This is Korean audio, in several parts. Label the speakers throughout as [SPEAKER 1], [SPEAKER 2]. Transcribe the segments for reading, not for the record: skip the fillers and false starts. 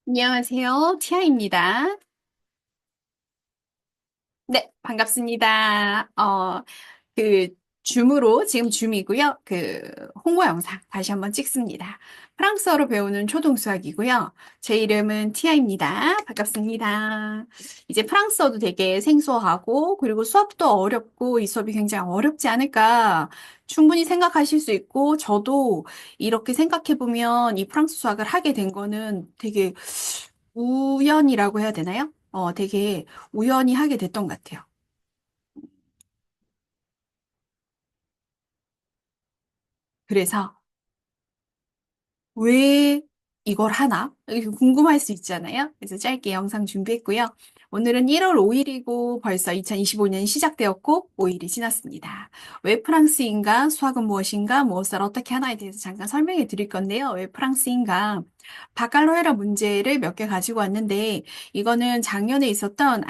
[SPEAKER 1] 안녕하세요. 티아입니다. 네, 반갑습니다. 그, 지금 줌이고요. 홍보 영상 다시 한번 찍습니다. 프랑스어로 배우는 초등수학이고요. 제 이름은 티아입니다. 반갑습니다. 이제 프랑스어도 되게 생소하고, 그리고 수업도 어렵고, 이 수업이 굉장히 어렵지 않을까 충분히 생각하실 수 있고, 저도 이렇게 생각해보면 이 프랑스 수학을 하게 된 거는 되게 우연이라고 해야 되나요? 되게 우연히 하게 됐던 것 같아요. 그래서 왜 이걸 하나? 이렇게 궁금할 수 있잖아요. 그래서 짧게 영상 준비했고요. 오늘은 1월 5일이고 벌써 2025년이 시작되었고 5일이 지났습니다. 왜 프랑스인가? 수학은 무엇인가? 무엇을 어떻게 하나에 대해서 잠깐 설명해 드릴 건데요. 왜 프랑스인가? 바칼로레라 문제를 몇 개 가지고 왔는데 이거는 작년에 있었던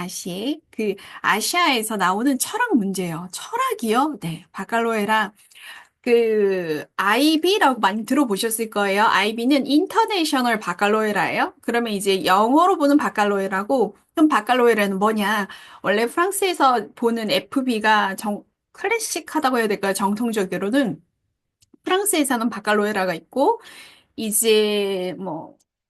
[SPEAKER 1] 아시아에서 나오는 철학 문제예요. 철학이요? 네. 바칼로레라 IB라고 많이 들어보셨을 거예요. IB는 인터내셔널 바칼로레라예요. 그러면 이제 영어로 보는 바칼로레라고, 그럼 바칼로레라는 뭐냐? 원래 프랑스에서 보는 FB가 클래식하다고 해야 될까요? 정통적으로는 프랑스에서는 바칼로레라가 있고, 이제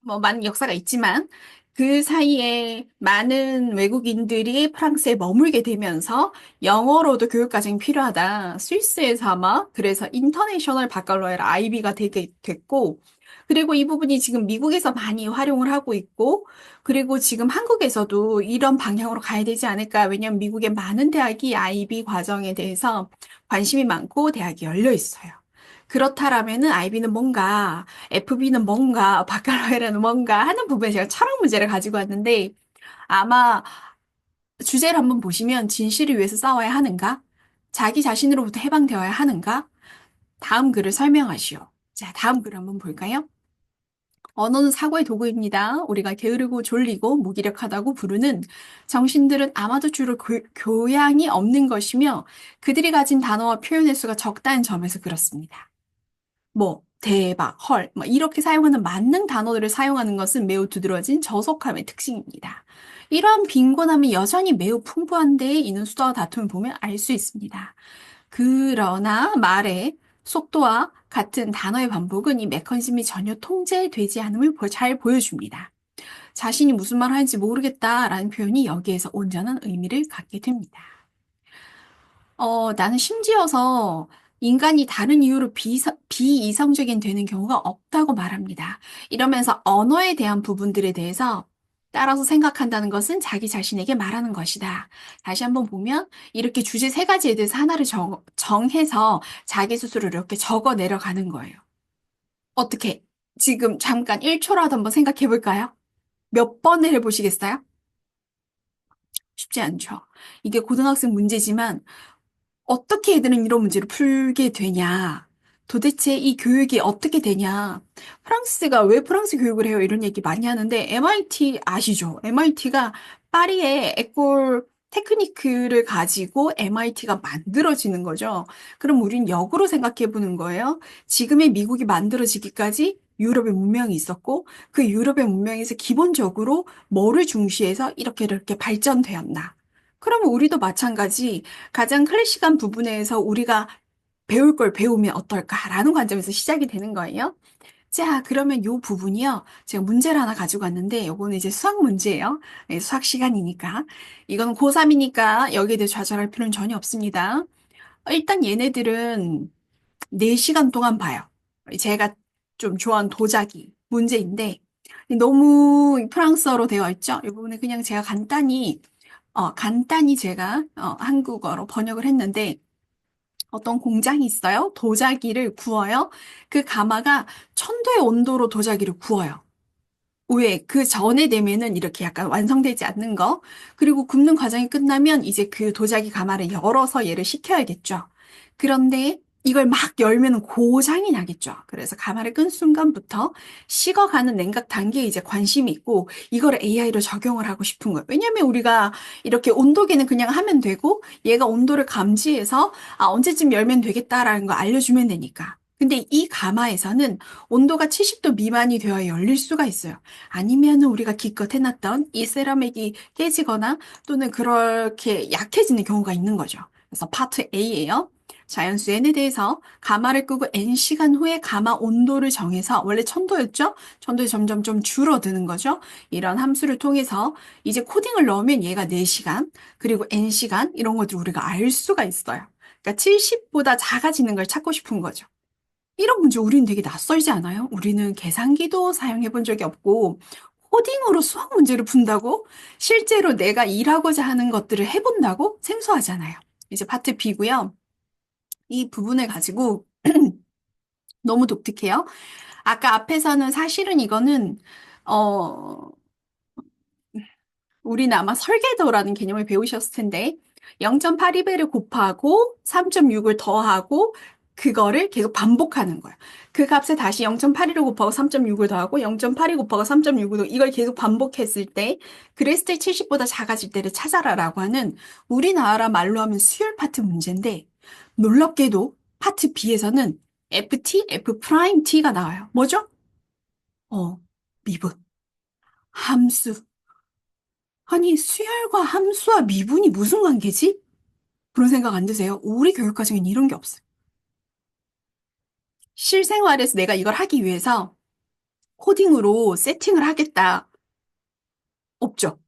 [SPEAKER 1] 많은 역사가 있지만 그 사이에 많은 외국인들이 프랑스에 머물게 되면서 영어로도 교육과정이 필요하다. 스위스에서 아마 그래서 인터내셔널 바칼로레라 IB가 되게 됐고 그리고 이 부분이 지금 미국에서 많이 활용을 하고 있고 그리고 지금 한국에서도 이런 방향으로 가야 되지 않을까. 왜냐하면 미국의 많은 대학이 IB 과정에 대해서 관심이 많고 대학이 열려 있어요. 그렇다라면은 IB는 뭔가, FB는 뭔가, 바ccalaurea는 뭔가 하는 부분에 제가 철학 문제를 가지고 왔는데 아마 주제를 한번 보시면 진실을 위해서 싸워야 하는가? 자기 자신으로부터 해방되어야 하는가? 다음 글을 설명하시오. 자, 다음 글 한번 볼까요? 언어는 사고의 도구입니다. 우리가 게으르고 졸리고 무기력하다고 부르는 정신들은 아마도 주로 교양이 없는 것이며 그들이 가진 단어와 표현의 수가 적다는 점에서 그렇습니다. 대박, 헐, 이렇게 사용하는 만능 단어들을 사용하는 것은 매우 두드러진 저속함의 특징입니다. 이러한 빈곤함이 여전히 매우 풍부한데 이는 수다와 다툼을 보면 알 수 있습니다. 그러나 말의 속도와 같은 단어의 반복은 이 메커니즘이 전혀 통제되지 않음을 잘 보여줍니다. 자신이 무슨 말 하는지 모르겠다라는 표현이 여기에서 온전한 의미를 갖게 됩니다. 나는 심지어서 인간이 다른 이유로 비이성적인 되는 경우가 없다고 말합니다. 이러면서 언어에 대한 부분들에 대해서 따라서 생각한다는 것은 자기 자신에게 말하는 것이다. 다시 한번 보면 이렇게 주제 세 가지에 대해서 하나를 정해서 자기 스스로 이렇게 적어 내려가는 거예요. 어떻게? 지금 잠깐 1초라도 한번 생각해 볼까요? 몇 번을 해보시겠어요? 쉽지 않죠. 이게 고등학생 문제지만 어떻게 애들은 이런 문제를 풀게 되냐? 도대체 이 교육이 어떻게 되냐? 프랑스가 왜 프랑스 교육을 해요? 이런 얘기 많이 하는데 MIT 아시죠? MIT가 파리에 에콜 테크니크를 가지고 MIT가 만들어지는 거죠. 그럼 우린 역으로 생각해 보는 거예요. 지금의 미국이 만들어지기까지 유럽의 문명이 있었고 그 유럽의 문명에서 기본적으로 뭐를 중시해서 이렇게 발전되었나? 그러면 우리도 마찬가지 가장 클래식한 부분에서 우리가 배울 걸 배우면 어떨까라는 관점에서 시작이 되는 거예요. 자, 그러면 요 부분이요. 제가 문제를 하나 가지고 왔는데, 요거는 이제 수학 문제예요. 네, 수학 시간이니까. 이건 고3이니까 여기에 대해 좌절할 필요는 전혀 없습니다. 일단 얘네들은 4시간 동안 봐요. 제가 좀 좋아하는 도자기 문제인데, 너무 프랑스어로 되어 있죠? 이 부분은 그냥 제가 간단히 제가 한국어로 번역을 했는데 어떤 공장이 있어요. 도자기를 구워요. 그 가마가 1000도의 온도로 도자기를 구워요. 왜? 그 전에 되면은 이렇게 약간 완성되지 않는 거. 그리고 굽는 과정이 끝나면 이제 그 도자기 가마를 열어서 얘를 식혀야겠죠. 그런데 이걸 막 열면 고장이 나겠죠. 그래서 가마를 끈 순간부터 식어가는 냉각 단계에 이제 관심이 있고 이걸 AI로 적용을 하고 싶은 거예요. 왜냐면 우리가 이렇게 온도계는 그냥 하면 되고 얘가 온도를 감지해서 언제쯤 열면 되겠다라는 거 알려주면 되니까. 근데 이 가마에서는 온도가 70도 미만이 되어야 열릴 수가 있어요. 아니면 우리가 기껏 해놨던 이 세라믹이 깨지거나 또는 그렇게 약해지는 경우가 있는 거죠. 그래서 파트 A예요. 자연수 N에 대해서 가마를 끄고 N시간 후에 가마 온도를 정해서 원래 1000도였죠? 1000도에 점점 좀 줄어드는 거죠. 이런 함수를 통해서 이제 코딩을 넣으면 얘가 4시간, 그리고 N시간 이런 것들 우리가 알 수가 있어요. 그러니까 70보다 작아지는 걸 찾고 싶은 거죠. 이런 문제 우리는 되게 낯설지 않아요? 우리는 계산기도 사용해 본 적이 없고, 코딩으로 수학 문제를 푼다고? 실제로 내가 일하고자 하는 것들을 해본다고? 생소하잖아요. 이제 파트 B고요. 이 부분을 가지고 너무 독특해요. 아까 앞에서는 사실은 이거는, 어, 우리는 아마 설계도라는 개념을 배우셨을 텐데 0.82배를 곱하고 3.6을 더하고 그거를 계속 반복하는 거예요. 그 값에 다시 0.82를 곱하고 3.6을 더하고 0.82 곱하고 3.6을 이걸 계속 반복했을 때 그랬을 때 70보다 작아질 때를 찾아라라고 하는 우리나라 말로 하면 수열 파트 문제인데 놀랍게도 파트 B에서는 FT, F 프라임 T가 나와요. 뭐죠? 어, 미분, 함수. 아니, 수열과 함수와 미분이 무슨 관계지? 그런 생각 안 드세요? 우리 교육과정엔 이런 게 없어요. 실생활에서 내가 이걸 하기 위해서 코딩으로 세팅을 하겠다. 없죠.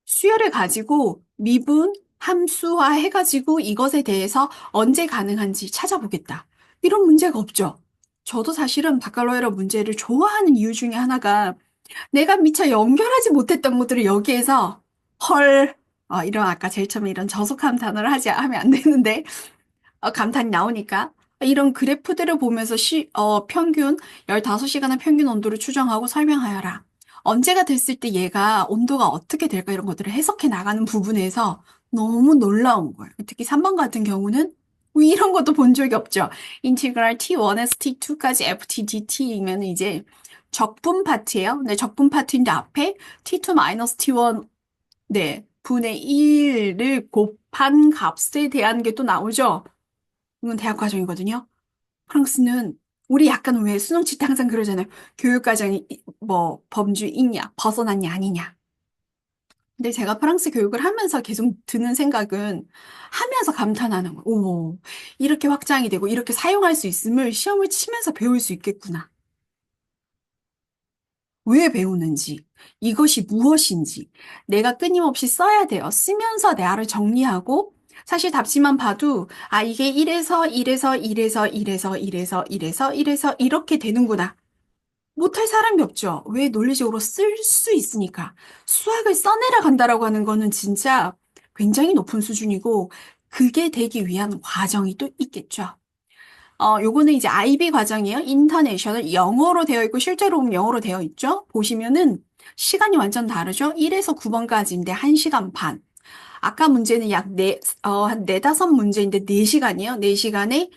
[SPEAKER 1] 수열을 가지고 미분, 함수화 해가지고 이것에 대해서 언제 가능한지 찾아보겠다. 이런 문제가 없죠. 저도 사실은 바칼로레아 문제를 좋아하는 이유 중에 하나가 내가 미처 연결하지 못했던 것들을 여기에서 헐, 이런 아까 제일 처음에 이런 저속한 단어를 하면 안 되는데 감탄이 나오니까 이런 그래프들을 보면서 평균 15시간의 평균 온도를 추정하고 설명하여라. 언제가 됐을 때 얘가 온도가 어떻게 될까 이런 것들을 해석해 나가는 부분에서 너무 놀라운 거예요. 특히 3번 같은 경우는 뭐 이런 것도 본 적이 없죠. 인티그랄 T1에서 T2까지 FT, DT이면 이제 적분 파트예요. 근데 적분 파트인데 앞에 T2-T1 네, 분의 1을 곱한 값에 대한 게 또 나오죠. 이건 대학 과정이거든요. 프랑스는 우리 약간 왜 수능 칠 때 항상 그러잖아요. 교육 과정이 뭐 범주 있냐, 벗어났냐, 아니냐. 근데 제가 프랑스 교육을 하면서 계속 드는 생각은 하면서 감탄하는 거예요. 오, 이렇게 확장이 되고 이렇게 사용할 수 있음을 시험을 치면서 배울 수 있겠구나. 왜 배우는지, 이것이 무엇인지, 내가 끊임없이 써야 돼요. 쓰면서 내 알을 정리하고, 사실 답지만 봐도, 이게 이래서 이렇게 되는구나. 못할 사람이 없죠. 왜 논리적으로 쓸 수 있으니까. 수학을 써내려 간다라고 하는 거는 진짜 굉장히 높은 수준이고, 그게 되기 위한 과정이 또 있겠죠. 요거는 이제 IB 과정이에요. 인터내셔널 영어로 되어 있고 실제로 보면 영어로 되어 있죠. 보시면은 시간이 완전 다르죠. 1에서 9번까지인데 1시간 반. 아까 문제는 한 네다섯 문제인데 4시간이에요. 4시간에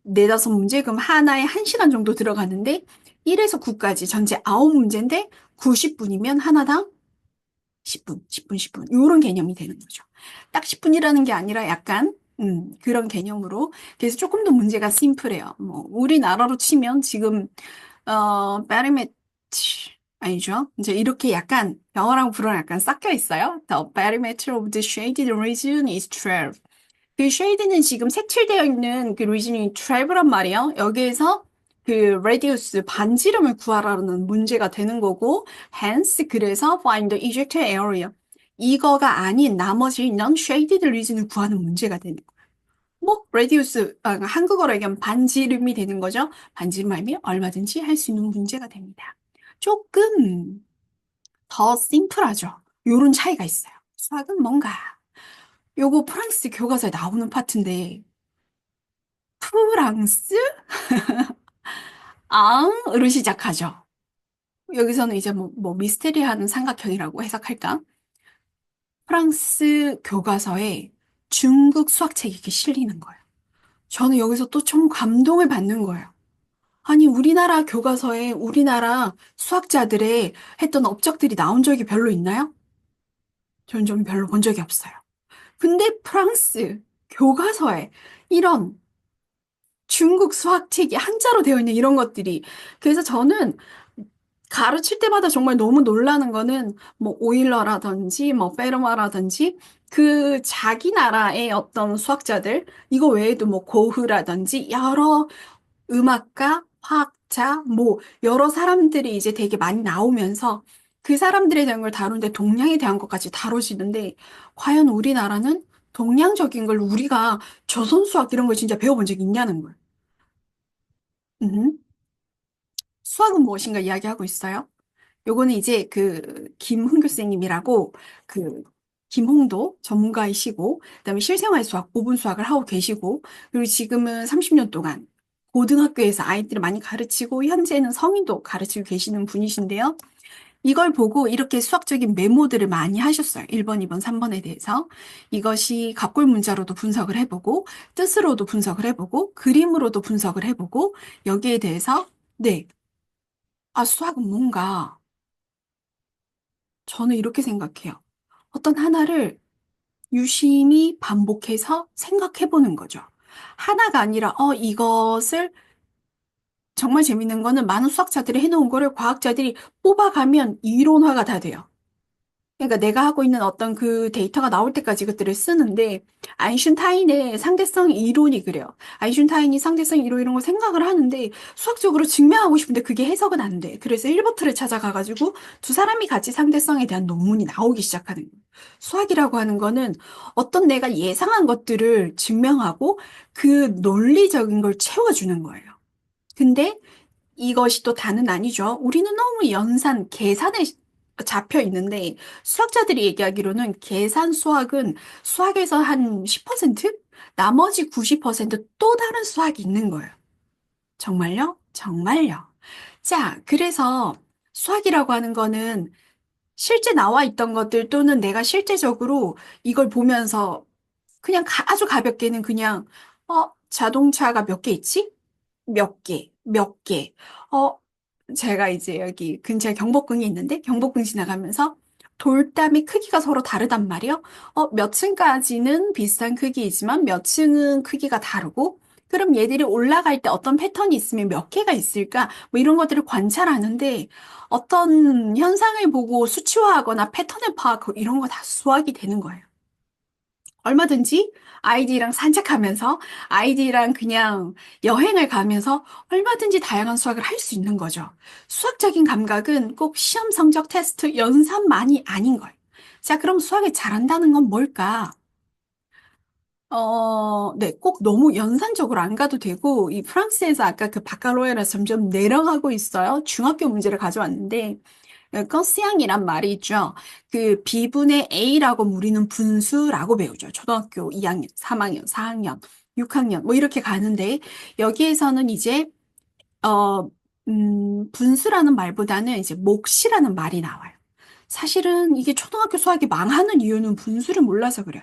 [SPEAKER 1] 네다섯 문제, 그럼 하나에 1시간 정도 들어가는데 1에서 9까지 전체 9문제인데 90분이면 하나당 10분, 10분, 10분. 요런 개념이 되는 거죠. 딱 10분이라는 게 아니라 약간, 그런 개념으로. 그래서 조금 더 문제가 심플해요. 뭐, 우리나라로 치면 지금, 베리메트, 아니죠? 이제 이렇게 약간, 영어랑 불어랑 약간 섞여 있어요. The perimeter of the shaded region is 12. 그 쉐이드는 지금 색칠되어 있는 그 리진이 12란 말이에요. 여기에서 그 radius 반지름을 구하라는 문제가 되는 거고, hence 그래서 find the ejected area. 이거가 아닌 나머지 non-shaded region을 구하는 문제가 되는 거예요. 뭐 radius 한국어로 얘기하면 반지름이 되는 거죠. 반지름이면 얼마든지 할 수 있는 문제가 됩니다. 조금 더 심플하죠. 요런 차이가 있어요. 수학은 뭔가 요거 프랑스 교과서에 나오는 파트인데 프랑스? 앙으로 시작하죠. 여기서는 이제 뭐 미스테리하는 삼각형이라고 해석할까? 프랑스 교과서에 중국 수학책이 이렇게 실리는 거예요. 저는 여기서 또 좀 감동을 받는 거예요. 아니, 우리나라 교과서에 우리나라 수학자들의 했던 업적들이 나온 적이 별로 있나요? 저는 좀 별로 본 적이 없어요. 근데 프랑스 교과서에 이런 중국 수학책이 한자로 되어 있는 이런 것들이. 그래서 저는 가르칠 때마다 정말 너무 놀라는 거는 뭐 오일러라든지 뭐 페르마라든지 그 자기 나라의 어떤 수학자들 이거 외에도 뭐 고흐라든지 여러 음악가, 화학자 뭐 여러 사람들이 이제 되게 많이 나오면서 그 사람들에 대한 걸 다루는데 동양에 대한 것까지 다뤄지는데 과연 우리나라는 동양적인 걸 우리가 조선 수학 이런 걸 진짜 배워본 적이 있냐는 걸. 음. 수학은 무엇인가 이야기하고 있어요. 요거는 이제 그 김훈 교수님이라고 그 김홍도 전문가이시고 그다음에 실생활 수학, 오분 수학을 하고 계시고 그리고 지금은 30년 동안 고등학교에서 아이들을 많이 가르치고 현재는 성인도 가르치고 계시는 분이신데요. 이걸 보고 이렇게 수학적인 메모들을 많이 하셨어요. 1번, 2번, 3번에 대해서. 이것이 갑골 문자로도 분석을 해보고 뜻으로도 분석을 해보고 그림으로도 분석을 해보고 여기에 대해서 네, 아, 수학은 뭔가 저는 이렇게 생각해요. 어떤 하나를 유심히 반복해서 생각해 보는 거죠. 하나가 아니라, 이것을 정말 재밌는 거는 많은 수학자들이 해놓은 거를 과학자들이 뽑아가면 이론화가 다 돼요. 그러니까 내가 하고 있는 어떤 그 데이터가 나올 때까지 그것들을 쓰는데 아인슈타인의 상대성 이론이 그래요. 아인슈타인이 상대성 이론 이런 걸 생각을 하는데 수학적으로 증명하고 싶은데 그게 해석은 안 돼. 그래서 일버트를 찾아가가지고 두 사람이 같이 상대성에 대한 논문이 나오기 시작하는 거예요. 수학이라고 하는 거는 어떤 내가 예상한 것들을 증명하고 그 논리적인 걸 채워주는 거예요. 근데 이것이 또 다는 아니죠. 우리는 너무 연산, 계산에 잡혀 있는데 수학자들이 얘기하기로는 계산 수학은 수학에서 한 10%? 나머지 90%또 다른 수학이 있는 거예요. 정말요? 정말요. 자, 그래서 수학이라고 하는 거는 실제 나와 있던 것들 또는 내가 실제적으로 이걸 보면서 그냥 아주 가볍게는 그냥, 자동차가 몇 개 있지? 몇 개, 몇 개. 어, 제가 이제 여기 근처에 경복궁이 있는데 경복궁 지나가면서 돌담의 크기가 서로 다르단 말이에요. 몇 층까지는 비슷한 크기이지만 몇 층은 크기가 다르고 그럼 얘들이 올라갈 때 어떤 패턴이 있으면 몇 개가 있을까? 뭐 이런 것들을 관찰하는데 어떤 현상을 보고 수치화하거나 패턴을 파악하고 이런 거 다 수학이 되는 거예요. 얼마든지 아이디랑 산책하면서 아이디랑 그냥 여행을 가면서 얼마든지 다양한 수학을 할 수 있는 거죠. 수학적인 감각은 꼭 시험 성적 테스트 연산만이 아닌 거예요. 자, 그럼 수학을 잘한다는 건 뭘까? 네, 꼭 너무 연산적으로 안 가도 되고, 이 프랑스에서 아까 그 바ccalauréat에서 점점 내려가고 있어요. 중학교 문제를 가져왔는데, 건스양이란 말이 있죠. 그 B분의 A라고 우리는 분수라고 배우죠. 초등학교 2학년, 3학년, 4학년, 6학년 뭐 이렇게 가는데 여기에서는 이제 분수라는 말보다는 이제 몫이라는 말이 나와요. 사실은 이게 초등학교 수학이 망하는 이유는 분수를 몰라서 그래요.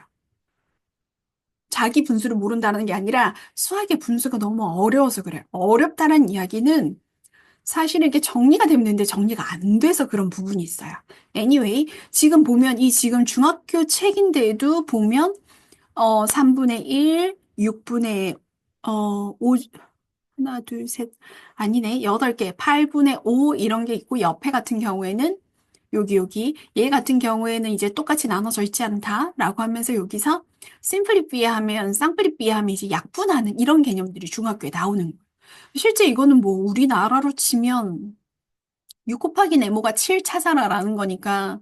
[SPEAKER 1] 자기 분수를 모른다는 게 아니라 수학의 분수가 너무 어려워서 그래요. 어렵다는 이야기는 사실은 이게 정리가 되면 되는데 정리가 안 돼서 그런 부분이 있어요. Anyway, 지금 보면 이 지금 중학교 책인데도 보면 3분의 1, 6분의 5, 하나, 둘, 셋, 아니네, 8개, 8분의 5 이런 게 있고 옆에 같은 경우에는 여기 얘 같은 경우에는 이제 똑같이 나눠져 있지 않다라고 하면서 여기서 심플리피에 하면 쌍플리피에 하면 이제 약분하는 이런 개념들이 중학교에 나오는 거예요. 실제 이거는 뭐 우리나라로 치면 6 곱하기 네모가 7 찾아라라는 거니까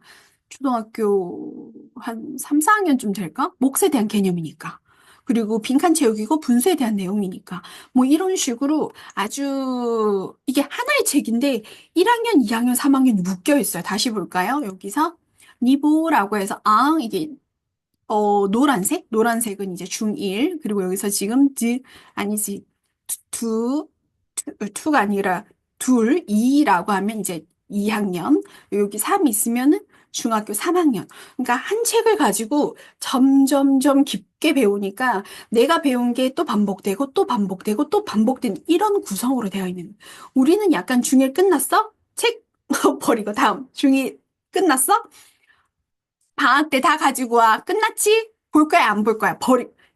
[SPEAKER 1] 초등학교 한 3, 4학년쯤 될까? 몫에 대한 개념이니까. 그리고 빈칸 채우기고 분수에 대한 내용이니까. 뭐 이런 식으로 아주 이게 하나의 책인데 1학년, 2학년, 3학년이 묶여 있어요. 다시 볼까요? 여기서 니보라고 해서 이게 노란색? 노란색은 이제 중1. 그리고 여기서 지금 아니지. 두, 투가 아니라 둘, 이라고 하면 이제 2학년. 여기 3 있으면은 중학교 3학년. 그러니까 한 책을 가지고 점점점 깊게 배우니까 내가 배운 게 또 반복되고 또 반복되고 또 반복된 이런 구성으로 되어 있는. 거예요. 우리는 약간 중1 끝났어? 책 버리고 다음. 중2 끝났어? 방학 때 다 가지고 와. 끝났지? 볼 거야, 안 볼 거야?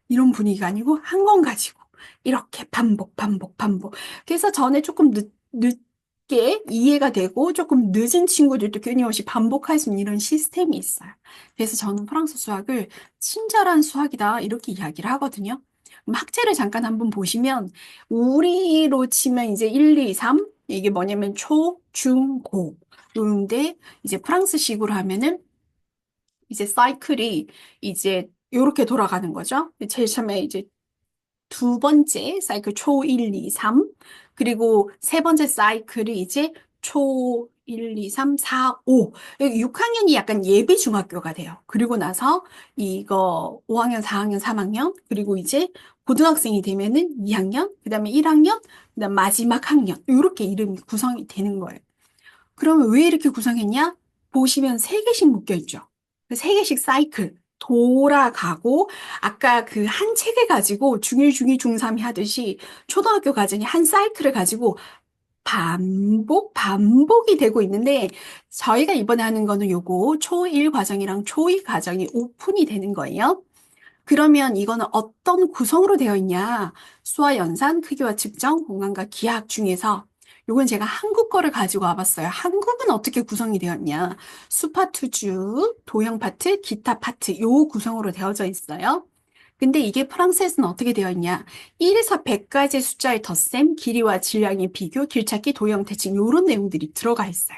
[SPEAKER 1] 이런 분위기가 아니고 한 권 가지고. 이렇게 반복, 반복, 반복. 그래서 전에 조금 늦게 이해가 되고 조금 늦은 친구들도 끊임없이 반복할 수 있는 이런 시스템이 있어요. 그래서 저는 프랑스 수학을 친절한 수학이다 이렇게 이야기를 하거든요. 그럼 학제를 잠깐 한번 보시면 우리로 치면 이제 1, 2, 3 이게 뭐냐면 초, 중, 고. 그런데 이제 프랑스식으로 하면은 이제 사이클이 이제 요렇게 돌아가는 거죠. 제일 처음에 이제 두 번째 사이클 초 1, 2, 3 그리고 세 번째 사이클이 이제 초 1, 2, 3, 4, 5 6학년이 약간 예비 중학교가 돼요. 그리고 나서 이거 5학년, 4학년, 3학년 그리고 이제 고등학생이 되면은 2학년, 그다음에 1학년, 그다음 마지막 학년 이렇게 이름이 구성이 되는 거예요. 그러면 왜 이렇게 구성했냐? 보시면 세 개씩 묶여 있죠. 그 세 개씩 사이클 돌아가고 아까 그 한 책을 가지고 중1, 중2, 중3이 하듯이 초등학교 과정이 한 사이클을 가지고 반복이 되고 있는데 저희가 이번에 하는 거는 요거 초1 과정이랑 초2 과정이 오픈이 되는 거예요. 그러면 이거는 어떤 구성으로 되어 있냐? 수와 연산, 크기와 측정, 공간과 기하학 중에서 요건 제가 한국 거를 가지고 와봤어요. 한국은 어떻게 구성이 되었냐? 수 파트 주, 도형 파트, 기타 파트 요 구성으로 되어져 있어요. 근데 이게 프랑스에서는 어떻게 되어 있냐? 1에서 100까지 숫자의 덧셈, 길이와 질량의 비교, 길찾기, 도형 대칭 요런 내용들이 들어가 있어요.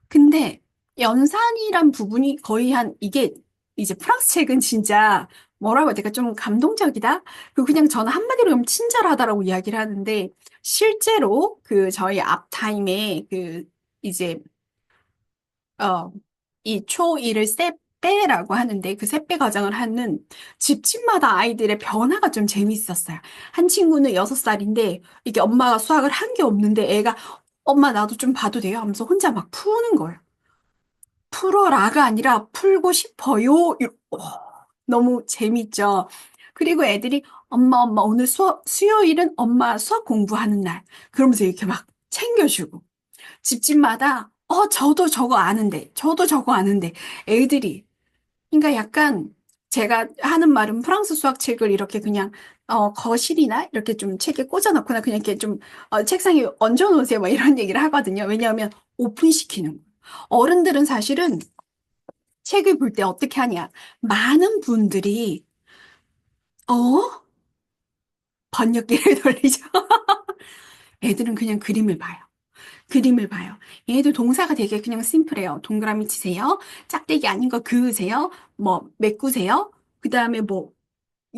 [SPEAKER 1] 근데 연산이란 부분이 거의 한 이게 이제 프랑스 책은 진짜 뭐라고 해야 될까 좀 감동적이다. 그리고 그냥 저는 한마디로 좀 친절하다라고 이야기를 하는데 실제로 그 저희 앞타임에 그 이제 어 이 초1을 세배라고 하는데 그 세배 과정을 하는 집집마다 아이들의 변화가 좀 재밌었어요. 한 친구는 6살인데 이게 엄마가 수학을 한 게 없는데 애가 엄마 나도 좀 봐도 돼요? 하면서 혼자 막 푸는 거예요. 풀어라가 아니라 풀고 싶어요. 너무 재밌죠. 그리고 애들이 엄마 오늘 수요일은 엄마 수학 공부하는 날. 그러면서 이렇게 막 챙겨주고 집집마다 저도 저거 아는데 저도 저거 아는데 애들이 그러니까 약간 제가 하는 말은 프랑스 수학 책을 이렇게 그냥 거실이나 이렇게 좀 책에 꽂아놓거나 그냥 이렇게 좀 책상에 얹어놓으세요. 뭐 이런 얘기를 하거든요. 왜냐하면 오픈시키는 거예요. 어른들은 사실은 책을 볼 때 어떻게 하냐? 많은 분들이, 어? 번역기를 돌리죠. 애들은 그냥 그림을 봐요. 그림을 봐요. 얘들 동사가 되게 그냥 심플해요. 동그라미 치세요. 짝대기 아닌 거 그으세요. 뭐, 메꾸세요. 그 다음에 뭐,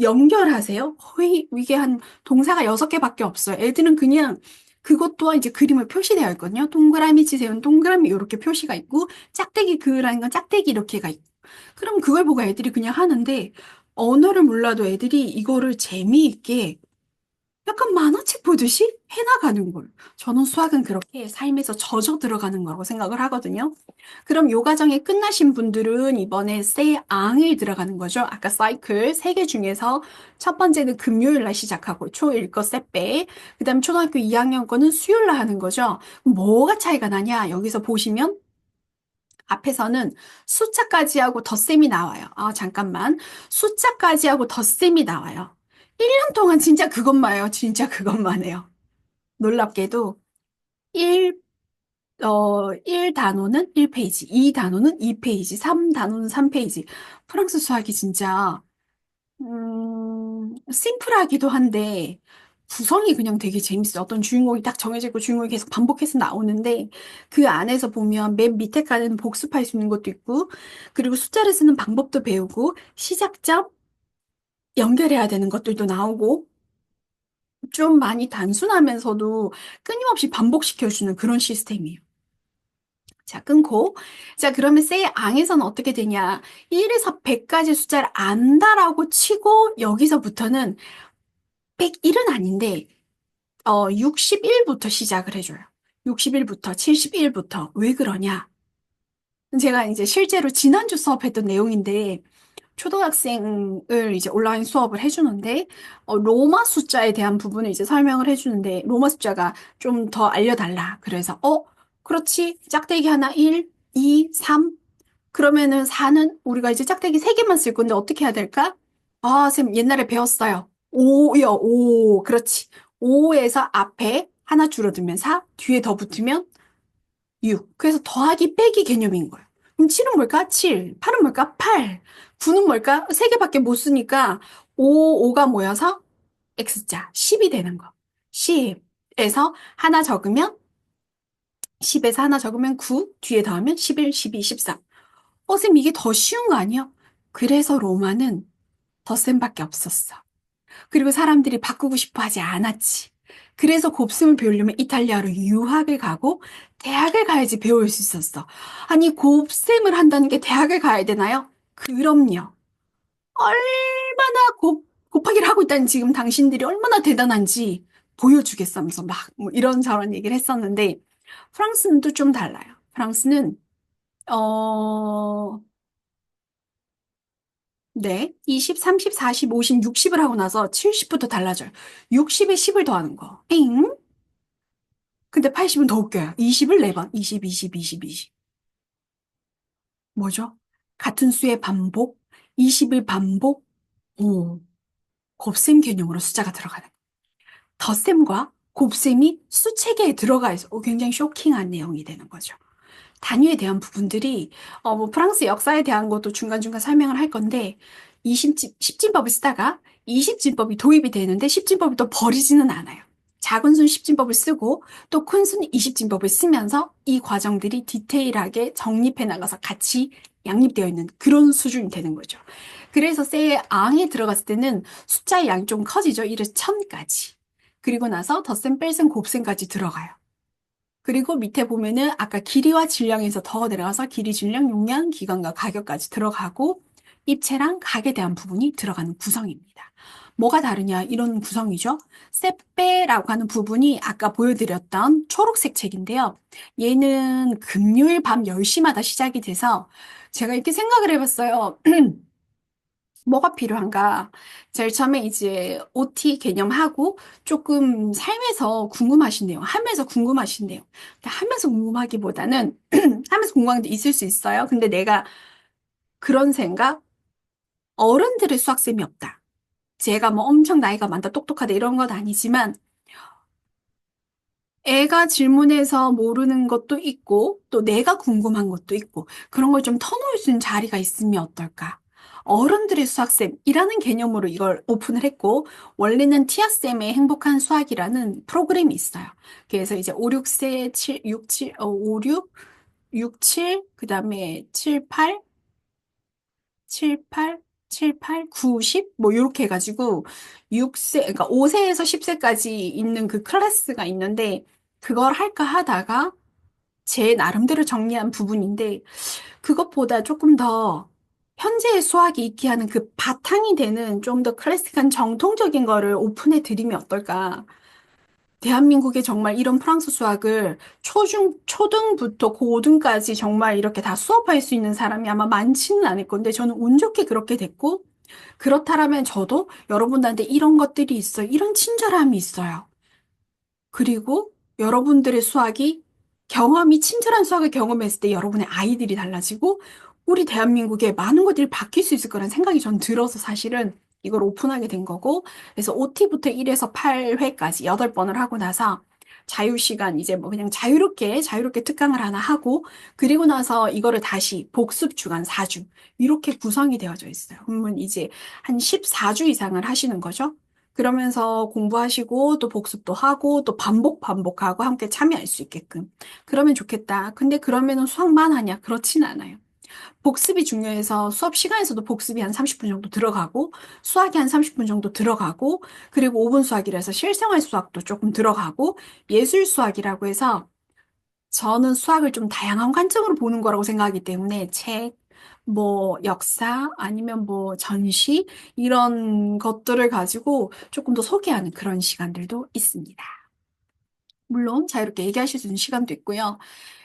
[SPEAKER 1] 연결하세요. 거의 이게 한 동사가 6개밖에 없어요. 애들은 그냥 그것 또한 이제 그림을 표시되어 있거든요. 동그라미 치세요. 동그라미 이렇게 표시가 있고, 짝대기 그으라는 건 짝대기 이렇게가 있고. 그럼 그걸 보고 애들이 그냥 하는데, 언어를 몰라도 애들이 이거를 재미있게 약간 만화책 보듯이 해나가는 걸. 저는 수학은 그렇게 삶에서 젖어 들어가는 거라고 생각을 하거든요. 그럼 요 과정이 끝나신 분들은 이번에 세 앙을 들어가는 거죠. 아까 사이클 3개 중에서 첫 번째는 금요일 날 시작하고 초1 거 세배, 그다음 초등학교 2학년 거는 수요일 날 하는 거죠. 뭐가 차이가 나냐? 여기서 보시면 앞에서는 숫자까지 하고 덧셈이 나와요. 잠깐만. 숫자까지 하고 덧셈이 나와요. 1년 동안 진짜 그것만 해요. 진짜 그것만 해요. 놀랍게도 1, 1단원은 1페이지, 2단원은 2페이지, 3단원은 3페이지. 프랑스 수학이 진짜, 심플하기도 한데, 구성이 그냥 되게 재밌어요. 어떤 주인공이 딱 정해져 있고 주인공이 계속 반복해서 나오는데, 그 안에서 보면 맨 밑에까지는 복습할 수 있는 것도 있고, 그리고 숫자를 쓰는 방법도 배우고, 시작점 연결해야 되는 것들도 나오고, 좀 많이 단순하면서도 끊임없이 반복시켜주는 그런 시스템이에요. 자, 끊고. 자, 그러면 say 앙에서는 어떻게 되냐? 1에서 100까지 숫자를 안다라고 치고, 여기서부터는 101은 아닌데, 61부터 시작을 해줘요. 61부터, 71부터. 왜 그러냐? 제가 이제 실제로 지난주 수업했던 내용인데, 초등학생을 이제 온라인 수업을 해주는데, 로마 숫자에 대한 부분을 이제 설명을 해주는데, 로마 숫자가 좀 더 알려달라. 그래서, 그렇지. 짝대기 하나 1, 2, 3. 그러면은 4는 우리가 이제 짝대기 3개만 쓸 건데 어떻게 해야 될까? 쌤, 옛날에 배웠어요. 5요, 5. 그렇지. 5에서 앞에 하나 줄어들면 4, 뒤에 더 붙으면 6. 그래서 더하기 빼기 개념인 거예요. 그럼 7은 뭘까? 7. 8은 뭘까? 8. 9는 뭘까? 3개밖에 못 쓰니까 5가 모여서 X자 10이 되는 거. 10에서 하나 적으면 10에서 하나 적으면 9, 뒤에 더하면 11, 12, 13. 쌤, 이게 더 쉬운 거 아니야? 그래서 로마는 덧셈밖에 없었어. 그리고 사람들이 바꾸고 싶어 하지 않았지. 그래서 곱셈을 배우려면 이탈리아로 유학을 가고 대학을 가야지 배울 수 있었어. 아니, 곱셈을 한다는 게 대학을 가야 되나요? 그럼요. 얼마나 곱하기를 하고 있다는 지금 당신들이 얼마나 대단한지 보여주겠어 하면서 막 뭐 이런 저런 얘기를 했었는데 프랑스는 또 좀 달라요. 프랑스는 어, 네. 20, 30, 40, 50, 60을 하고 나서 70부터 달라져요. 60에 10을 더하는 거. 엥? 근데 80은 더 웃겨요. 20을 4번. 20, 20, 20, 20. 뭐죠? 같은 수의 반복? 20을 반복? 오, 곱셈 개념으로 숫자가 들어가는. 덧셈과 곱셈이 수체계에 들어가 있어. 굉장히 쇼킹한 내용이 되는 거죠. 단위에 대한 부분들이 뭐 프랑스 역사에 대한 것도 중간중간 설명을 할 건데 10진법을 쓰다가 20진법이 도입이 되는데 10진법을 또 버리지는 않아요. 작은 순 10진법을 쓰고 또 큰 순 20진법을 쓰면서 이 과정들이 디테일하게 정립해 나가서 같이 양립되어 있는 그런 수준이 되는 거죠. 그래서 셀 앙에 들어갔을 때는 숫자의 양이 좀 커지죠. 1에서 1000까지. 그리고 나서 덧셈, 뺄셈, 곱셈까지 들어가요. 그리고 밑에 보면은 아까 길이와 질량에서 더 내려가서 길이, 질량, 용량, 기간과 가격까지 들어가고 입체랑 각에 대한 부분이 들어가는 구성입니다. 뭐가 다르냐? 이런 구성이죠. 세페라고 하는 부분이 아까 보여드렸던 초록색 책인데요. 얘는 금요일 밤 10시마다 시작이 돼서 제가 이렇게 생각을 해봤어요. 뭐가 필요한가? 제일 처음에 이제 OT 개념하고 조금 삶에서 궁금하신데요. 하면서 궁금하신데요. 하면서 궁금하기보다는 하면서 궁금한 게 있을 수 있어요. 근데 내가 그런 생각? 어른들의 수학쌤이 없다. 제가 뭐 엄청 나이가 많다, 똑똑하다 이런 건 아니지만 애가 질문해서 모르는 것도 있고, 또 내가 궁금한 것도 있고, 그런 걸 좀 터놓을 수 있는 자리가 있으면 어떨까? 어른들의 수학쌤이라는 개념으로 이걸 오픈을 했고, 원래는 티아쌤의 행복한 수학이라는 프로그램이 있어요. 그래서 이제 5, 6세, 7, 6, 7, 5, 6, 6, 7, 그 다음에 7, 8, 7, 8, 7, 8, 9, 10? 뭐, 요렇게 해가지고, 6세, 그러니까 5세에서 10세까지 있는 그 클래스가 있는데, 그걸 할까 하다가, 제 나름대로 정리한 부분인데, 그것보다 조금 더, 현재의 수학이 있게 하는 그 바탕이 되는 좀 더 클래식한 정통적인 거를 오픈해 드리면 어떨까. 대한민국에 정말 이런 프랑스 수학을 초등부터 고등까지 정말 이렇게 다 수업할 수 있는 사람이 아마 많지는 않을 건데, 저는 운 좋게 그렇게 됐고, 그렇다면 저도 여러분들한테 이런 것들이 있어요. 이런 친절함이 있어요. 그리고 여러분들의 수학이 친절한 수학을 경험했을 때 여러분의 아이들이 달라지고 우리 대한민국에 많은 것들이 바뀔 수 있을 거라는 생각이 전 들어서 사실은 이걸 오픈하게 된 거고 그래서 OT부터 1에서 8회까지 8번을 하고 나서 자유시간 이제 뭐 그냥 자유롭게 특강을 하나 하고 그리고 나서 이거를 다시 복습 주간 4주 이렇게 구성이 되어져 있어요. 그러면 이제 한 14주 이상을 하시는 거죠. 그러면서 공부하시고 또 복습도 하고 또 반복하고 함께 참여할 수 있게끔. 그러면 좋겠다. 근데 그러면은 수학만 하냐? 그렇진 않아요. 복습이 중요해서 수업 시간에서도 복습이 한 30분 정도 들어가고 수학이 한 30분 정도 들어가고 그리고 5분 수학이라 해서 실생활 수학도 조금 들어가고 예술 수학이라고 해서 저는 수학을 좀 다양한 관점으로 보는 거라고 생각하기 때문에 책, 뭐 역사 아니면 뭐 전시 이런 것들을 가지고 조금 더 소개하는 그런 시간들도 있습니다. 물론 자유롭게 얘기하실 수 있는 시간도 있고요.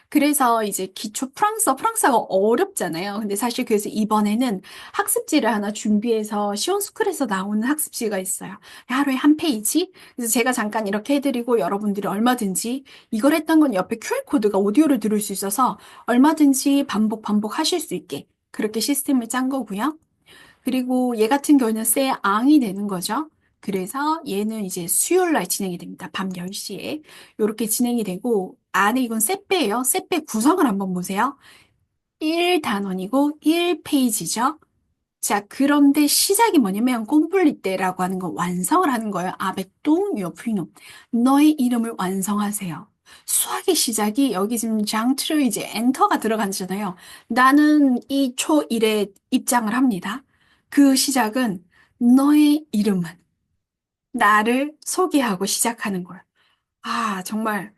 [SPEAKER 1] 그래서 이제 프랑스어가 어렵잖아요. 근데 사실 그래서 이번에는 학습지를 하나 준비해서 시온스쿨에서 나오는 학습지가 있어요. 하루에 한 페이지. 그래서 제가 잠깐 이렇게 해드리고 여러분들이 얼마든지 이걸 했던 건 옆에 QR코드가 오디오를 들을 수 있어서 얼마든지 반복하실 수 있게 그렇게 시스템을 짠 거고요. 그리고 얘 같은 경우는 쎄 앙이 되는 거죠. 그래서 얘는 이제 수요일 날 진행이 됩니다. 밤 10시에. 이렇게 진행이 되고, 안에 이건 세배예요. 세배 구성을 한번 보세요. 1단원이고 1페이지죠. 자, 그런데 시작이 뭐냐면 꼼플리떼라고 하는 건 완성을 하는 거예요. 아벡동 요프리노. 너의 이름을 완성하세요. 수학의 시작이 여기 지금 장트를 이제 엔터가 들어간잖아요. 나는 이 초1에 입장을 합니다. 그 시작은 너의 이름은 나를 소개하고 시작하는 거예요. 아, 정말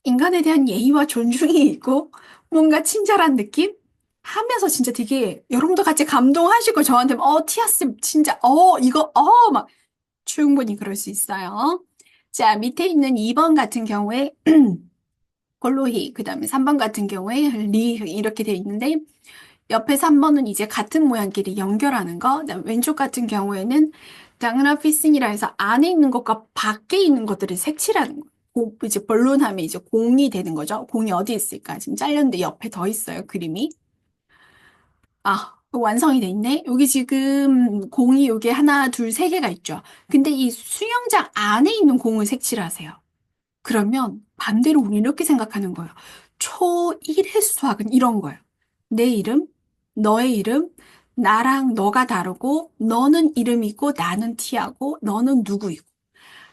[SPEAKER 1] 인간에 대한 예의와 존중이 있고 뭔가 친절한 느낌? 하면서 진짜 되게 여러분도 같이 감동하시고 저한테 티아스 진짜 이거 막 충분히 그럴 수 있어요. 자, 밑에 있는 2번 같은 경우에 골로히 그다음에 3번 같은 경우에 리 이렇게 되어 있는데 옆에 3번은 이제 같은 모양끼리 연결하는 거. 그다음에 왼쪽 같은 경우에는 장르 피싱이라 해서 안에 있는 것과 밖에 있는 것들을 색칠하는 거. 이제 본론하면 이제 공이 되는 거죠. 공이 어디 있을까? 지금 잘렸는데 옆에 더 있어요, 그림이. 완성이 돼 있네. 여기 지금 공이 여기 하나, 둘, 세 개가 있죠. 근데 이 수영장 안에 있는 공을 색칠하세요. 그러면 반대로 우리 이렇게 생각하는 거예요. 초1의 수학은 이런 거예요. 내 이름, 너의 이름, 나랑 너가 다르고, 너는 이름이고, 나는 티하고, 너는 누구이고.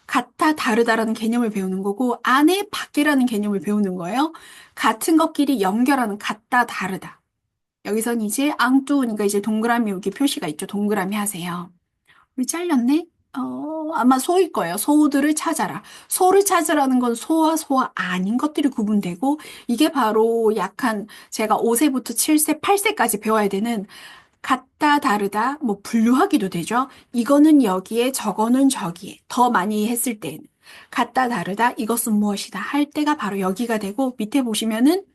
[SPEAKER 1] 같다, 다르다라는 개념을 배우는 거고, 안에, 밖에라는 개념을 배우는 거예요. 같은 것끼리 연결하는 같다, 다르다. 여기선 이제 앙뚜우니까 이제 동그라미 여기 표시가 있죠. 동그라미 하세요. 우리 잘렸네? 아마 소일 거예요. 소들을 찾아라. 소를 찾으라는 건 소와 소와 아닌 것들이 구분되고, 이게 바로 약한 제가 5세부터 7세, 8세까지 배워야 되는 같다, 다르다, 뭐 분류하기도 되죠. 이거는 여기에, 저거는 저기에. 더 많이 했을 때는. 같다, 다르다, 이것은 무엇이다 할 때가 바로 여기가 되고, 밑에 보시면은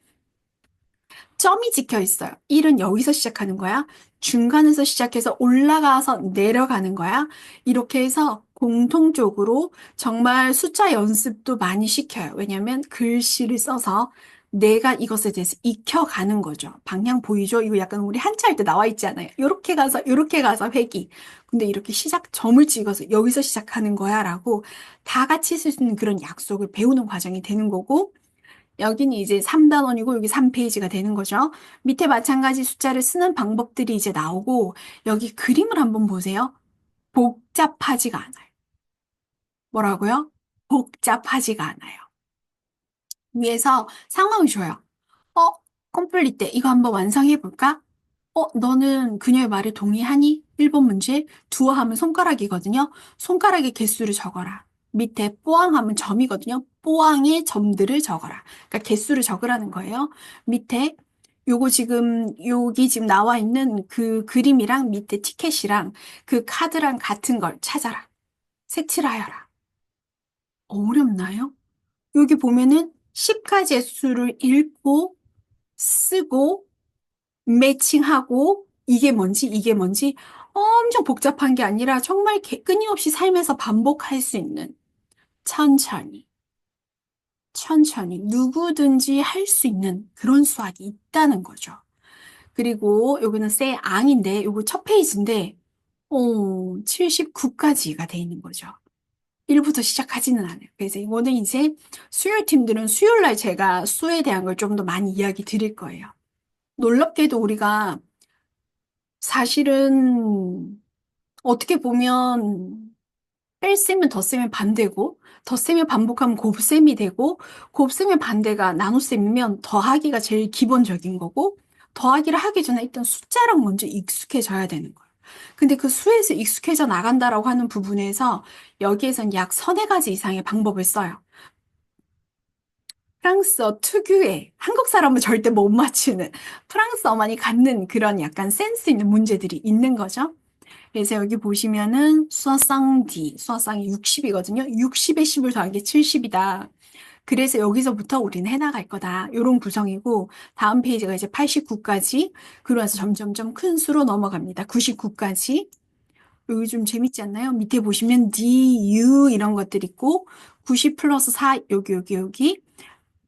[SPEAKER 1] 점이 찍혀 있어요. 1은 여기서 시작하는 거야. 중간에서 시작해서 올라가서 내려가는 거야. 이렇게 해서 공통적으로 정말 숫자 연습도 많이 시켜요. 왜냐하면 글씨를 써서 내가 이것에 대해서 익혀가는 거죠. 방향 보이죠? 이거 약간 우리 한자 할 때 나와 있잖아요. 이렇게 가서 회기. 근데 이렇게 시작 점을 찍어서 여기서 시작하는 거야 라고 다 같이 쓸 수 있는 그런 약속을 배우는 과정이 되는 거고, 여기는 이제 3단원이고 여기 3페이지가 되는 거죠. 밑에 마찬가지 숫자를 쓰는 방법들이 이제 나오고 여기 그림을 한번 보세요. 복잡하지가 않아요. 뭐라고요? 복잡하지가 않아요. 위에서 상황을 줘요. 어, 컴플리트 이거 한번 완성해 볼까? 너는 그녀의 말에 동의하니? 1번 문제. 두어 하면 손가락이거든요. 손가락의 개수를 적어라. 밑에 뽀앙 하면 점이거든요. 뽀앙의 점들을 적어라. 그러니까 개수를 적으라는 거예요. 밑에 여기 지금 나와 있는 그 그림이랑 밑에 티켓이랑 그 카드랑 같은 걸 찾아라. 색칠하여라. 어렵나요? 여기 보면은 10가지의 수를 읽고 쓰고 매칭하고 이게 뭔지 엄청 복잡한 게 아니라 정말 끊임없이 삶에서 반복할 수 있는 천천히, 천천히 누구든지 할 수 있는 그런 수학이 있다는 거죠. 그리고 여기는 세 앙인데 요거 첫 페이지인데 79까지가 돼 있는 거죠. 1부터 시작하지는 않아요. 그래서 이거는 이제 수요일 팀들은 수요일 날 제가 수에 대한 걸 좀 더 많이 이야기 드릴 거예요. 놀랍게도 우리가 사실은 어떻게 보면 뺄셈은 덧셈의 반대고 덧셈을 반복하면 곱셈이 되고 곱셈의 반대가 나눗셈이면 더하기가 제일 기본적인 거고 더하기를 하기 전에 일단 숫자랑 먼저 익숙해져야 되는 거예요. 근데 그 수에서 익숙해져 나간다라고 하는 부분에서 여기에선 약 서너 가지 이상의 방법을 써요. 프랑스어 특유의 한국 사람은 절대 못 맞추는 프랑스어만이 갖는 그런 약간 센스 있는 문제들이 있는 거죠. 그래서 여기 보시면은 수어상이 60이거든요. 60에 10을 더한 게 70이다. 그래서 여기서부터 우리는 해나갈 거다. 이런 구성이고 다음 페이지가 이제 89까지 그러면서 점점점 큰 수로 넘어갑니다. 99까지. 여기 좀 재밌지 않나요? 밑에 보시면 D, U 이런 것들 있고 90 플러스 4 여기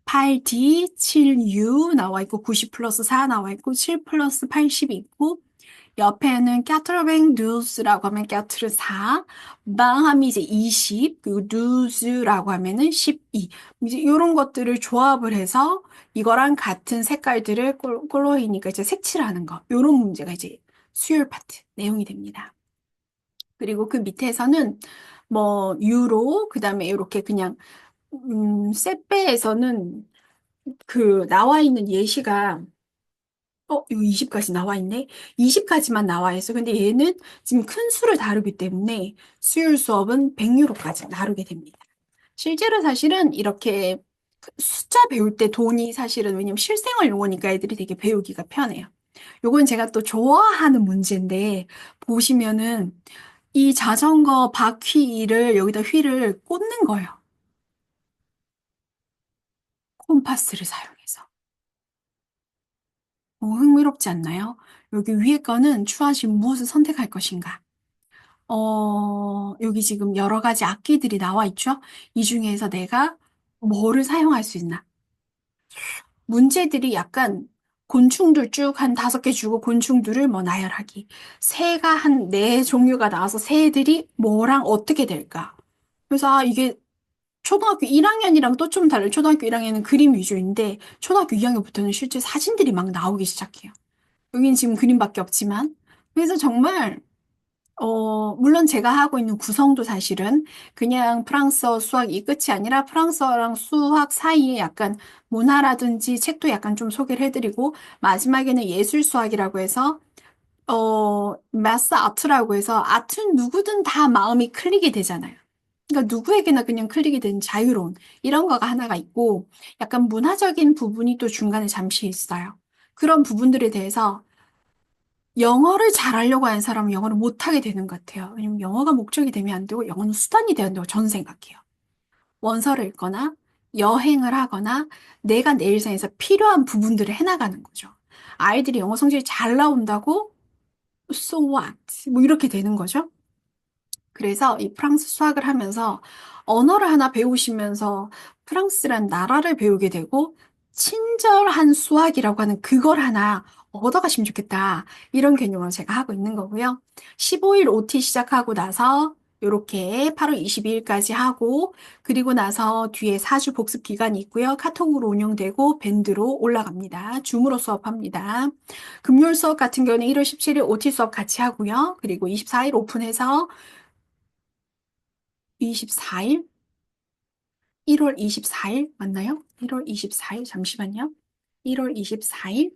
[SPEAKER 1] 8D, 7U 나와 있고 90 플러스 4 나와 있고 7 플러스 80이 있고 옆에는 80-12라고 하면 4, 방함이 이제 20, 그리고 12라고 하면은 12. 이제 이런 것들을 조합을 해서 이거랑 같은 색깔들을 콜로이니까 이제 색칠하는 거. 이런 문제가 이제 수열 파트 내용이 됩니다. 그리고 그 밑에서는 뭐 유로, 그다음에 이렇게 그냥 세페에서는 그 나와 있는 예시가 이거 20까지 나와 있네? 20까지만 나와 있어. 근데 얘는 지금 큰 수를 다루기 때문에 수율 수업은 100유로까지 다루게 됩니다. 실제로 사실은 이렇게 숫자 배울 때 돈이 사실은 왜냐면 실생활 용어니까 애들이 되게 배우기가 편해요. 요건 제가 또 좋아하는 문제인데 보시면은 이 자전거 바퀴를 여기다 휠을 꽂는 거예요. 콤파스를 사용해서. 흥미롭지 않나요? 여기 위에 거는 추하신 무엇을 선택할 것인가? 여기 지금 여러 가지 악기들이 나와 있죠? 이 중에서 내가 뭐를 사용할 수 있나? 문제들이 약간 곤충들 쭉 한 5개 주고 곤충들을 뭐 나열하기. 새가 한 4종류가 나와서 새들이 뭐랑 어떻게 될까? 그래서 이게 초등학교 1학년이랑 또 좀 다른 초등학교 1학년은 그림 위주인데 초등학교 2학년부터는 실제 사진들이 막 나오기 시작해요. 여기는 지금 그림밖에 없지만. 그래서 정말 물론 제가 하고 있는 구성도 사실은 그냥 프랑스어 수학이 끝이 아니라 프랑스어랑 수학 사이에 약간 문화라든지 책도 약간 좀 소개를 해드리고 마지막에는 예술 수학이라고 해서 마스 아트라고 해서 아트는 누구든 다 마음이 클릭이 되잖아요. 그러니까 누구에게나 그냥 클릭이 되는 자유로운 이런 거가 하나가 있고 약간 문화적인 부분이 또 중간에 잠시 있어요. 그런 부분들에 대해서 영어를 잘하려고 하는 사람은 영어를 못하게 되는 것 같아요. 왜냐면 영어가 목적이 되면 안 되고 영어는 수단이 되어야 된다고 저는 생각해요. 원서를 읽거나 여행을 하거나 내가 내 일상에서 필요한 부분들을 해나가는 거죠. 아이들이 영어 성적이 잘 나온다고 so what? 뭐 이렇게 되는 거죠. 그래서 이 프랑스 수학을 하면서 언어를 하나 배우시면서 프랑스란 나라를 배우게 되고 친절한 수학이라고 하는 그걸 하나 얻어가시면 좋겠다. 이런 개념으로 제가 하고 있는 거고요. 15일 OT 시작하고 나서 요렇게 8월 22일까지 하고 그리고 나서 뒤에 4주 복습 기간이 있고요. 카톡으로 운영되고 밴드로 올라갑니다. 줌으로 수업합니다. 금요일 수업 같은 경우는 1월 17일 OT 수업 같이 하고요. 그리고 24일 오픈해서 24일? 1월 24일 맞나요? 1월 24일 잠시만요. 1월 24일?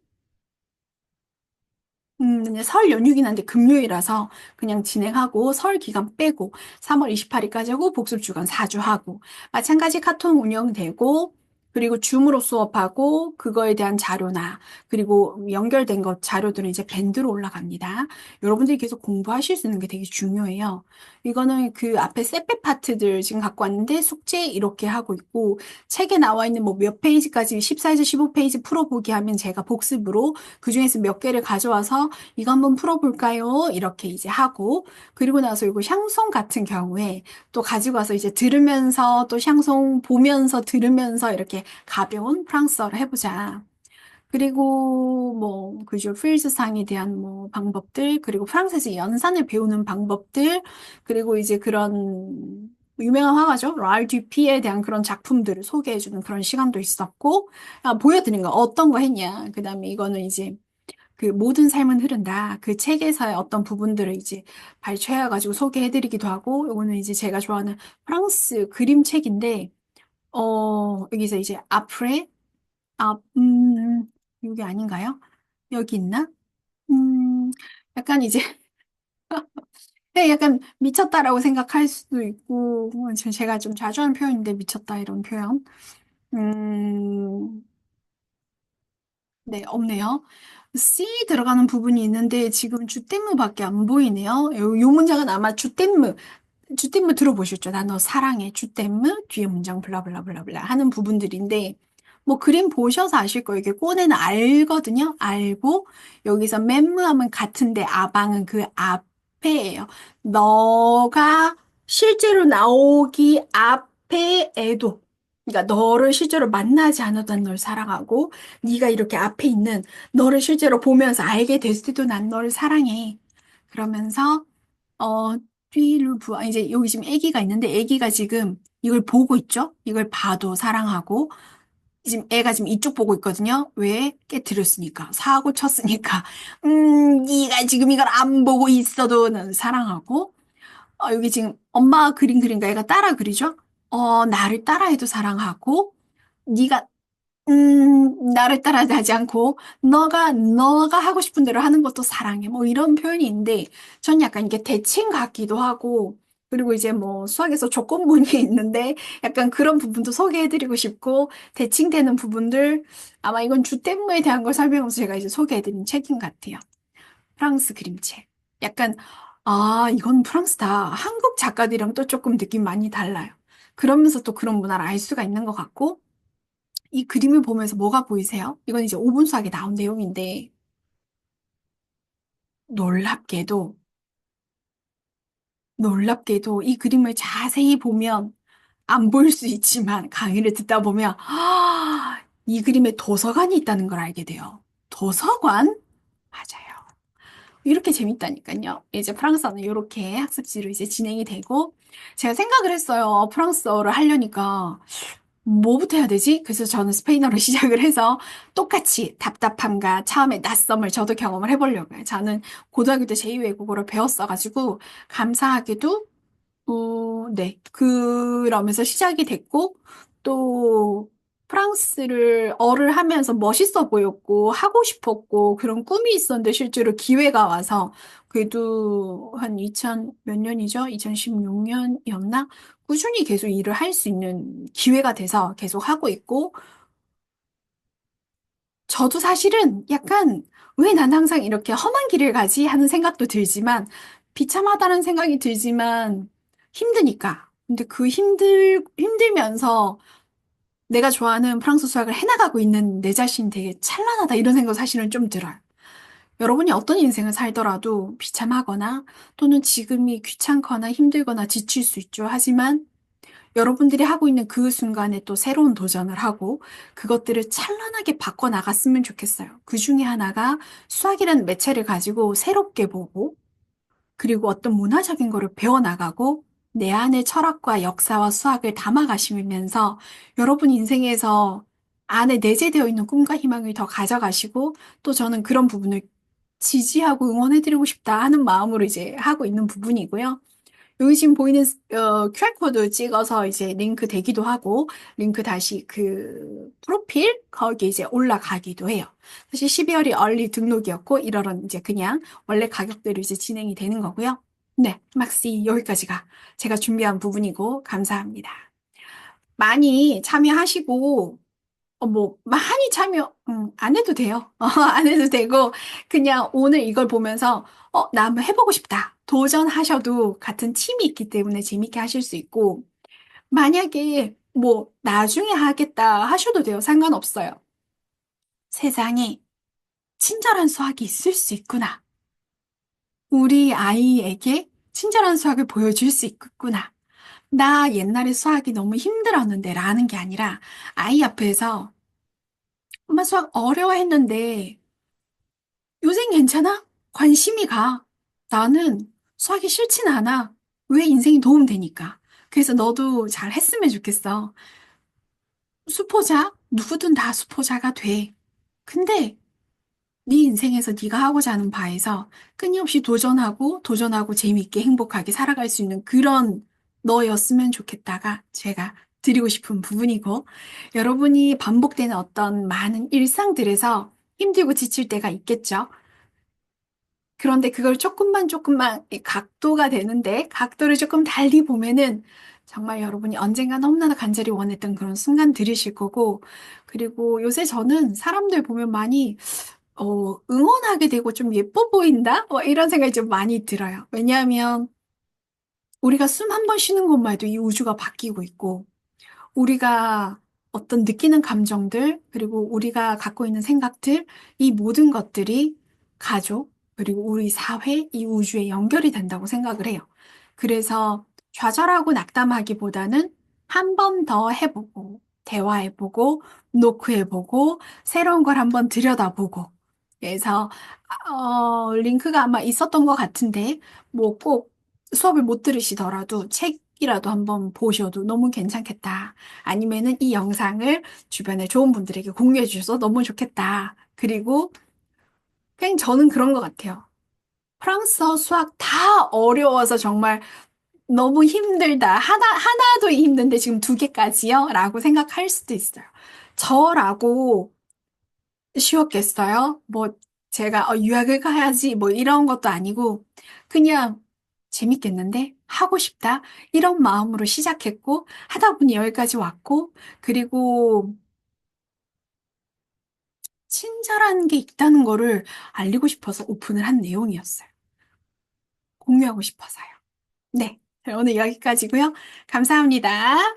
[SPEAKER 1] 근데 설 연휴긴 한데 금요일이라서 그냥 진행하고 설 기간 빼고 3월 28일까지 하고 복습 주간 4주 하고 마찬가지 카톡 운영되고 그리고 줌으로 수업하고 그거에 대한 자료나 그리고 연결된 것 자료들은 이제 밴드로 올라갑니다. 여러분들이 계속 공부하실 수 있는 게 되게 중요해요. 이거는 그 앞에 세페 파트들 지금 갖고 왔는데 숙제 이렇게 하고 있고 책에 나와 있는 뭐 몇 페이지까지 14에서 15페이지 풀어보기 하면 제가 복습으로 그중에서 몇 개를 가져와서 이거 한번 풀어볼까요? 이렇게 이제 하고, 그리고 나서 이거 샹송 같은 경우에 또 가지고 와서 이제 들으면서 또 샹송 보면서 들으면서 이렇게 가벼운 프랑스어를 해보자. 그리고 뭐, 그죠. 프리즈상에 대한 뭐 방법들, 그리고 프랑스에서 연산을 배우는 방법들, 그리고 이제 그런 유명한 화가죠. 랄듀피에 대한 그런 작품들을 소개해주는 그런 시간도 있었고, 보여드린 거 어떤 거 했냐. 그 다음에 이거는 이제 그 모든 삶은 흐른다. 그 책에서의 어떤 부분들을 이제 발췌해가지고 소개해드리기도 하고, 요거는 이제 제가 좋아하는 프랑스 그림책인데, 여기서 이제 아프레, 아, 여기 아닌가요? 여기 있나? 음, 약간 이제, 네, 약간 미쳤다라고 생각할 수도 있고, 제가 좀 자주 하는 표현인데, 미쳤다 이런 표현. 음, 네, 없네요. C 들어가는 부분이 있는데 지금 주tem무밖에 안 보이네요. 요 문장은 아마 주tem무 들어보셨죠? 나 너 사랑해. 주tem무 뒤에 문장 블라블라블라블라 하는 부분들인데 뭐 그림 보셔서 아실 거예요. 이게 꼬네는 알거든요. 알고 여기서 맴무하면 같은데 아방은 그 앞에예요. 너가 실제로 나오기 앞에 애도. 그러니까 너를 실제로 만나지 않아도 난 널 사랑하고 네가 이렇게 앞에 있는 너를 실제로 보면서 알게 됐을 때도 난 너를 사랑해. 그러면서 어 띠르부 이제 여기 지금 아기가 있는데 아기가 지금 이걸 보고 있죠? 이걸 봐도 사랑하고 지금 애가 지금 이쪽 보고 있거든요. 왜? 깨트렸으니까. 사고 쳤으니까. 네가 지금 이걸 안 보고 있어도 난 사랑하고 여기 지금 엄마가 그린 그림과 애가 따라 그리죠? 나를 따라해도 사랑하고, 네가, 나를 따라하지 않고, 너가 하고 싶은 대로 하는 것도 사랑해. 뭐 이런 표현이 있는데, 전 약간 이게 대칭 같기도 하고, 그리고 이제 뭐 수학에서 조건문이 있는데, 약간 그런 부분도 소개해드리고 싶고, 대칭되는 부분들, 아마 이건 주tem무에 대한 걸 설명해서 제가 이제 소개해드린 책인 것 같아요. 프랑스 그림책. 약간, 이건 프랑스다. 한국 작가들이랑 또 조금 느낌 많이 달라요. 그러면서 또 그런 문화를 알 수가 있는 것 같고, 이 그림을 보면서 뭐가 보이세요? 이건 이제 5분 수학에 나온 내용인데, 놀랍게도, 놀랍게도 이 그림을 자세히 보면 안 보일 수 있지만, 강의를 듣다 보면, 이 그림에 도서관이 있다는 걸 알게 돼요. 도서관? 맞아요. 이렇게 재밌다니까요. 이제 프랑스어는 이렇게 학습지로 이제 진행이 되고, 제가 생각을 했어요. 프랑스어를 하려니까, 뭐부터 해야 되지? 그래서 저는 스페인어로 시작을 해서 똑같이 답답함과 처음에 낯섦을 저도 경험을 해보려고요. 저는 고등학교 때 제2외국어를 배웠어가지고, 감사하게도 네. 그러면서 시작이 됐고, 또, 어를 하면서 멋있어 보였고, 하고 싶었고, 그런 꿈이 있었는데, 실제로 기회가 와서, 그래도 한 2000, 몇 년이죠? 2016년이었나? 꾸준히 계속 일을 할 수 있는 기회가 돼서 계속 하고 있고, 저도 사실은 약간, 왜 난 항상 이렇게 험한 길을 가지? 하는 생각도 들지만, 비참하다는 생각이 들지만, 힘드니까. 근데 힘들면서 내가 좋아하는 프랑스 수학을 해나가고 있는 내 자신이 되게 찬란하다. 이런 생각 사실은 좀 들어요. 여러분이 어떤 인생을 살더라도 비참하거나 또는 지금이 귀찮거나 힘들거나 지칠 수 있죠. 하지만 여러분들이 하고 있는 그 순간에 또 새로운 도전을 하고 그것들을 찬란하게 바꿔나갔으면 좋겠어요. 그 중에 하나가 수학이라는 매체를 가지고 새롭게 보고 그리고 어떤 문화적인 거를 배워나가고 내 안의 철학과 역사와 수학을 담아가시면서 여러분 인생에서 안에 내재되어 있는 꿈과 희망을 더 가져가시고 또 저는 그런 부분을 지지하고 응원해드리고 싶다 하는 마음으로 이제 하고 있는 부분이고요. 여기 지금 보이는 QR코드 찍어서 이제 링크 되기도 하고 링크 다시 그 프로필 거기 이제 올라가기도 해요. 사실 12월이 얼리 등록이었고 1월은 이제 그냥 원래 가격대로 이제 진행이 되는 거고요. 네, 막시 여기까지가 제가 준비한 부분이고 감사합니다. 많이 참여하시고 많이 안 해도 돼요. 안 해도 되고, 그냥 오늘 이걸 보면서, 나 한번 해보고 싶다. 도전하셔도 같은 팀이 있기 때문에 재밌게 하실 수 있고, 만약에 나중에 하겠다 하셔도 돼요. 상관없어요. 세상에 친절한 수학이 있을 수 있구나. 우리 아이에게 친절한 수학을 보여줄 수 있겠구나. 나 옛날에 수학이 너무 힘들었는데 라는 게 아니라, 아이 앞에서 엄마 수학 어려워했는데, 요즘 괜찮아? 관심이 가. 나는 수학이 싫진 않아. 왜 인생이 도움되니까. 그래서 너도 잘 했으면 좋겠어. 수포자? 누구든 다 수포자가 돼. 근데 네 인생에서 네가 하고자 하는 바에서 끊임없이 도전하고 재미있게 행복하게 살아갈 수 있는 그런 너였으면 좋겠다가 제가 드리고 싶은 부분이고 여러분이 반복되는 어떤 많은 일상들에서 힘들고 지칠 때가 있겠죠. 그런데 그걸 조금만 이 각도가 되는데 각도를 조금 달리 보면은 정말 여러분이 언젠가 너무나도 간절히 원했던 그런 순간 들으실 거고 그리고 요새 저는 사람들 보면 많이 응원하게 되고 좀 예뻐 보인다? 이런 생각이 좀 많이 들어요. 왜냐하면 우리가 숨 한 번 쉬는 것만 해도 이 우주가 바뀌고 있고 우리가 어떤 느끼는 감정들, 그리고 우리가 갖고 있는 생각들, 이 모든 것들이 가족, 그리고 우리 사회, 이 우주에 연결이 된다고 생각을 해요. 그래서 좌절하고 낙담하기보다는 한 번 더 해보고, 대화해보고, 노크해보고, 새로운 걸 한번 들여다보고. 그래서, 링크가 아마 있었던 것 같은데, 뭐 꼭 수업을 못 들으시더라도 책이라도 한번 보셔도 너무 괜찮겠다. 아니면은 이 영상을 주변에 좋은 분들에게 공유해 주셔서 너무 좋겠다. 그리고 그냥 저는 그런 것 같아요. 프랑스어 수학 다 어려워서 정말 너무 힘들다. 하나도 힘든데 지금 두 개까지요? 라고 생각할 수도 있어요. 저라고 쉬웠겠어요? 뭐, 제가 유학을 가야지 뭐 이런 것도 아니고, 그냥 재밌겠는데? 하고 싶다? 이런 마음으로 시작했고, 하다 보니 여기까지 왔고, 그리고 친절한 게 있다는 거를 알리고 싶어서 오픈을 한 내용이었어요. 공유하고 싶어서요. 네. 오늘 여기까지고요. 감사합니다.